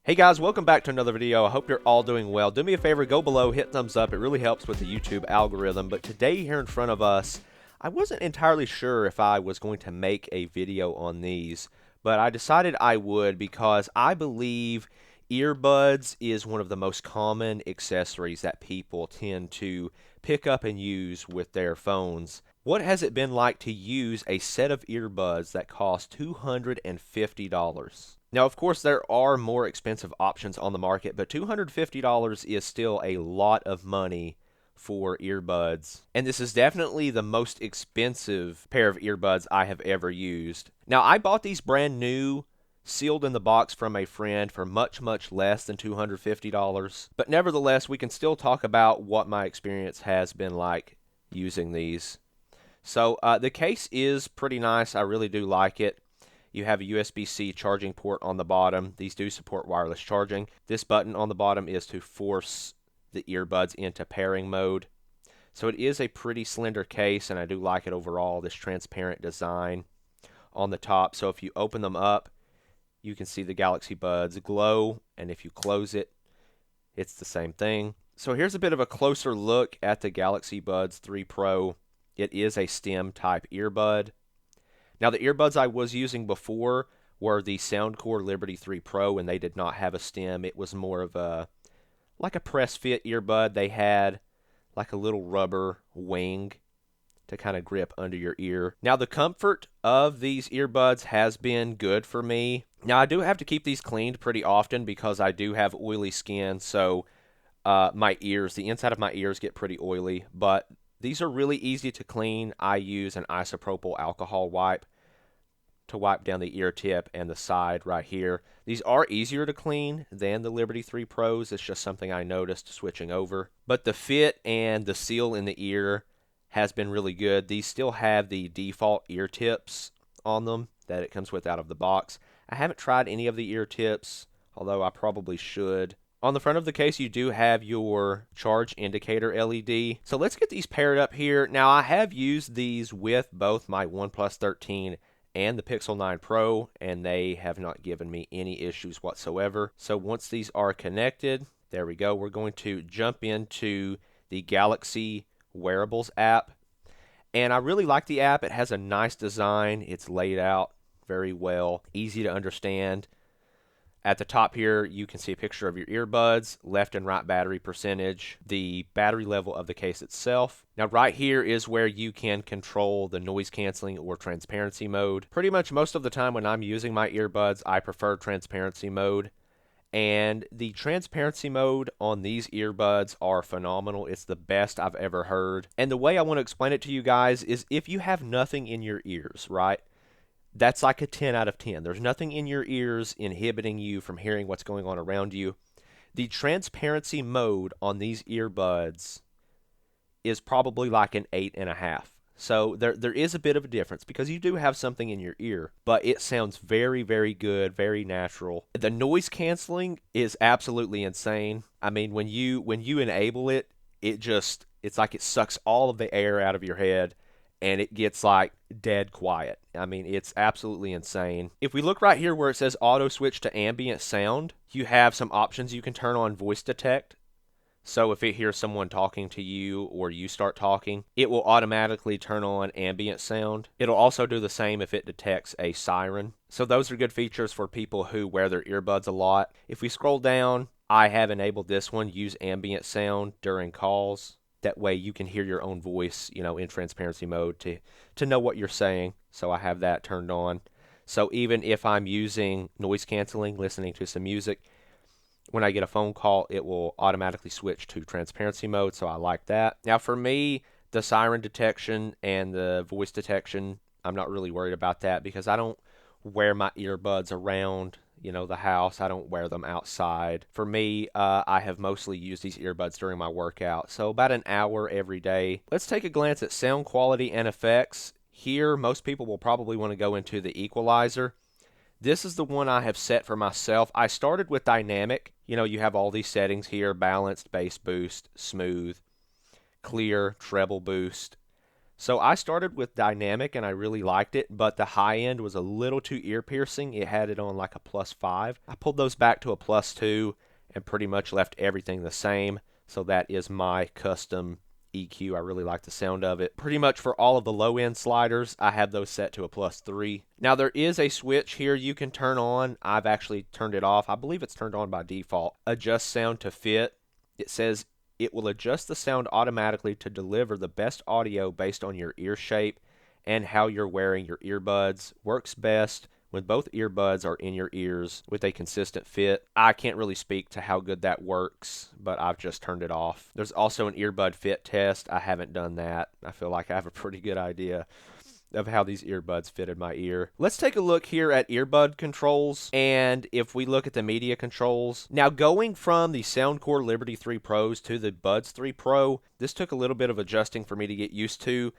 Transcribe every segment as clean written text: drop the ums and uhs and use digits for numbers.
Hey guys, welcome back to another video. I hope you're all doing well. Do me a favor, go below, hit thumbs up. It really helps with the YouTube algorithm. But today here in front of us, I wasn't entirely sure if I was going to make a video on these, but I decided I would because I believe earbuds is one of the most common accessories that people tend to pick up and use with their phones. What has it been like to use a set of earbuds that cost $250? Now, of course, there are more expensive options on the market, but $250 is still a lot of money for earbuds. And this is definitely the most expensive pair of earbuds I have ever used. Now, I bought these brand new, sealed in the box from a friend for much, much less than $250. But nevertheless, we can still talk about what my experience has been like using these. So the case is pretty nice. I really do like it. You have a USB-C charging port on the bottom. These do support wireless charging. This button on the bottom is to force the earbuds into pairing mode. So it is a pretty slender case, and I do like it overall, this transparent design on the top. So if you open them up, you can see the Galaxy Buds glow, and if you close it, it's the same thing. So here's a bit of a closer look at the Galaxy Buds 3 Pro. It is a stem type earbud. Now, the earbuds I was using before were the Soundcore Liberty 3 Pro, and they did not have a stem. It was more of like a press fit earbud. They had like a little rubber wing to kind of grip under your ear. Now, the comfort of these earbuds has been good for me. Now, I do have to keep these cleaned pretty often because I do have oily skin, so my ears, the inside of my ears get pretty oily, but these are really easy to clean. I use an isopropyl alcohol wipe to wipe down the ear tip and the side right here. These are easier to clean than the Liberty 3 Pros. It's just something I noticed switching over. But the fit and the seal in the ear has been really good. These still have the default ear tips on them that it comes with out of the box. I haven't tried any of the ear tips, although I probably should. On the front of the case, you do have your charge indicator LED. So let's get these paired up here. Now, I have used these with both my OnePlus 13 and the Pixel 9 Pro, and they have not given me any issues whatsoever. So once these are connected, there we go. We're going to jump into the Galaxy Wearables app. And I really like the app. It has a nice design. It's laid out very well, easy to understand. At the top here, you can see a picture of your earbuds, left and right battery percentage, the battery level of the case itself. Now, right here is where you can control the noise canceling or transparency mode. Pretty much most of the time when I'm using my earbuds, I prefer transparency mode. And the transparency mode on these earbuds are phenomenal. It's the best I've ever heard. And the way I want to explain it to you guys is if you have nothing in your ears, right? That's like a 10 out of 10. There's nothing in your ears inhibiting you from hearing what's going on around you. The transparency mode on these earbuds is probably like an 8.5. So there is a bit of a difference because you do have something in your ear, but it sounds very, very good, very natural. The noise canceling is absolutely insane. I mean, when you enable it, it's like it sucks all of the air out of your head, and it gets like dead quiet. I mean, it's absolutely insane. If we look right here where it says auto switch to ambient sound, you have some options. You can turn on voice detect. So if it hears someone talking to you or you start talking, it will automatically turn on ambient sound. It'll also do the same if it detects a siren. So those are good features for people who wear their earbuds a lot. If we scroll down, I have enabled this one, use ambient sound during calls. That way you can hear your own voice, in transparency mode to know what you're saying. So I have that turned on. So even if I'm using noise canceling, listening to some music, when I get a phone call, it will automatically switch to transparency mode. So I like that. Now for me, the siren detection and the voice detection, I'm not really worried about that because I don't wear my earbuds around the house. I don't wear them outside. For me, I have mostly used these earbuds during my workout, so about an hour every day. Let's take a glance at sound quality and effects. Here, most people will probably want to go into the equalizer. This is the one I have set for myself. I started with dynamic. You have all these settings here: balanced, bass boost, smooth, clear, treble boost. So I started with dynamic and I really liked it, but the high end was a little too ear piercing. It had it on like a +5. I pulled those back to a +2 and pretty much left everything the same. So that is my custom EQ. I really like the sound of it. Pretty much for all of the low end sliders, I have those set to a +3. Now there is a switch here you can turn on. I've actually turned it off. I believe it's turned on by default. Adjust sound to fit. It says it will adjust the sound automatically to deliver the best audio based on your ear shape and how you're wearing your earbuds. Works best when both earbuds are in your ears with a consistent fit. I can't really speak to how good that works, but I've just turned it off. There's also an earbud fit test. I haven't done that. I feel like I have a pretty good idea of how these earbuds fit in my ear. Let's take a look here at earbud controls, and if we look at the media controls. Now going from the Soundcore Liberty 3 Pros to the Buds 3 Pro, this took a little bit of adjusting for me to get used to.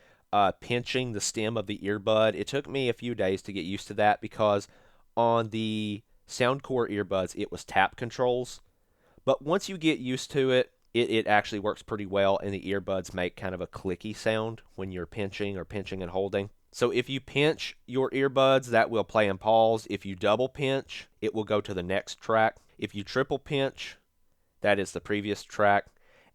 Pinching the stem of the earbud. It took me a few days to get used to that because on the Soundcore earbuds it was tap controls. But once you get used to it, it actually works pretty well, and the earbuds make kind of a clicky sound when you're pinching and holding. So if you pinch your earbuds, that will play and pause. If you double pinch, it will go to the next track. If you triple pinch, that is the previous track.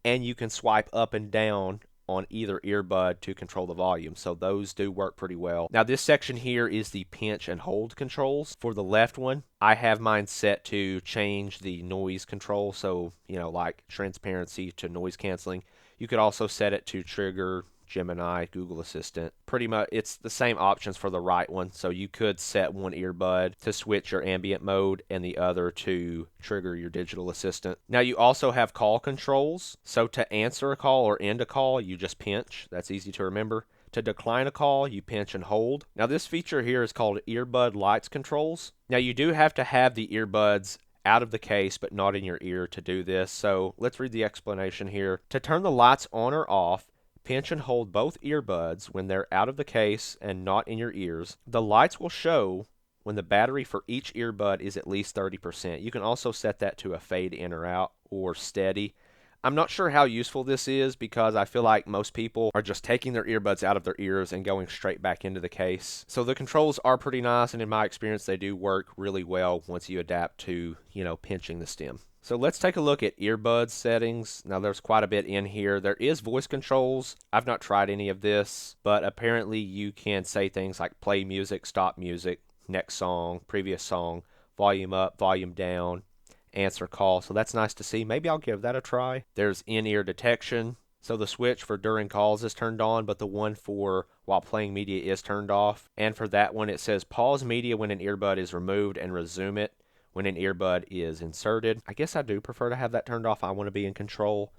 And you can swipe up and down on either earbud to control the volume. So those do work pretty well. Now this section here is the pinch and hold controls. For the left one, I have mine set to change the noise control. So, like transparency to noise canceling. You could also set it to trigger Gemini, Google Assistant. Pretty much it's the same options for the right one. So you could set one earbud to switch your ambient mode and the other to trigger your digital assistant. Now you also have call controls. So to answer a call or end a call, you just pinch. That's easy to remember. To decline a call, you pinch and hold. Now this feature here is called earbud lights controls. Now you do have to have the earbuds out of the case but not in your ear to do this. So let's read the explanation here. To turn the lights on or off, pinch and hold both earbuds when they're out of the case and not in your ears. The lights will show when the battery for each earbud is at least 30%. You can also set that to a fade in or out or steady. I'm not sure how useful this is because I feel like most people are just taking their earbuds out of their ears and going straight back into the case. So the controls are pretty nice, and in my experience they do work really well once you adapt to, pinching the stem. So let's take a look at earbud settings. Now there's quite a bit in here. There is voice controls. I've not tried any of this, but apparently you can say things like play music, stop music, next song, previous song, volume up, volume down, answer call. So that's nice to see. Maybe I'll give that a try. There's in-ear detection. So the switch for during calls is turned on, but the one for while playing media is turned off. And for that one, it says pause media when an earbud is removed and resume it when an earbud is inserted. I guess I do prefer to have that turned off. I want to be in control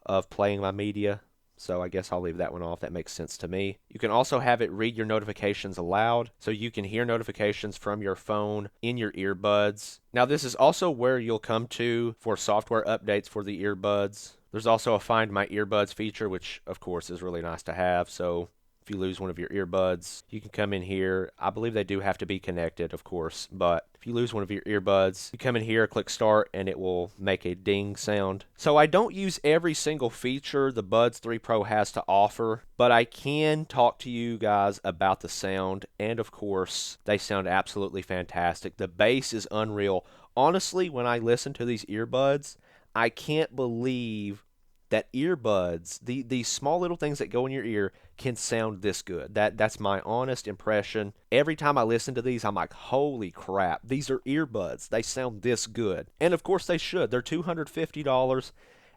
of playing my media, so I guess I'll leave that one off. That makes sense to me. You can also have it read your notifications aloud, so you can hear notifications from your phone in your earbuds. Now this is also where you'll come to for software updates for the earbuds. There's also a Find My Earbuds feature, which of course is really nice to have. So if you lose one of your earbuds, you can come in here. I believe they do have to be connected, of course, but if you lose one of your earbuds, you come in here, click start, and it will make a ding sound. So I don't use every single feature the Buds 3 Pro has to offer, but I can talk to you guys about the sound, and of course, they sound absolutely fantastic. The bass is unreal. Honestly, when I listen to these earbuds, I can't believe that earbuds, these small little things that go in your ear, can sound this good. That's my honest impression. Every time I listen to these, I'm like, holy crap, these are earbuds. They sound this good. And of course they should. They're $250.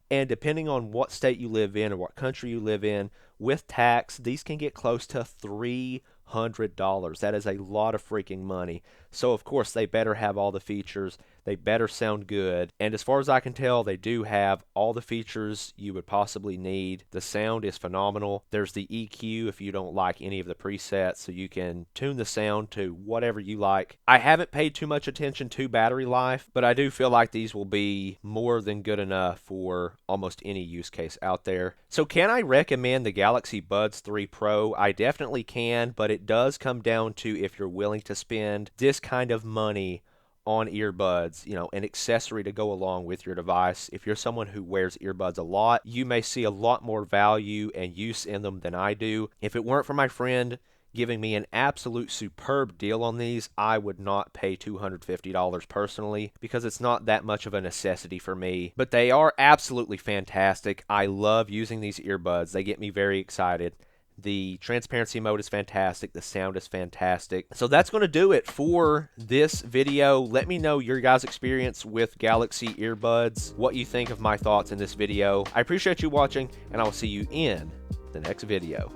And depending on what state you live in or what country you live in, with tax, these can get close to $300. That is a lot of freaking money. So of course they better have all the features. They better sound good. And as far as I can tell, they do have all the features you would possibly need. The sound is phenomenal. There's the EQ if you don't like any of the presets, so you can tune the sound to whatever you like. I haven't paid too much attention to battery life, but I do feel like these will be more than good enough for almost any use case out there. So can I recommend the Galaxy Buds 3 Pro? I definitely can, but it does come down to if you're willing to spend this kind of money on earbuds, you know, an accessory to go along with your device. If you're someone who wears earbuds a lot, you may see a lot more value and use in them than I do. If it weren't for my friend giving me an absolute superb deal on these, I would not pay $250 personally, because it's not that much of a necessity for me. But they are absolutely fantastic. I love using these earbuds. They get me very excited. The transparency mode is fantastic. The sound is fantastic. So that's going to do it for this video. Let me know your guys' experience with Galaxy earbuds, what you think of my thoughts in this video. I appreciate you watching, and I will see you in the next video.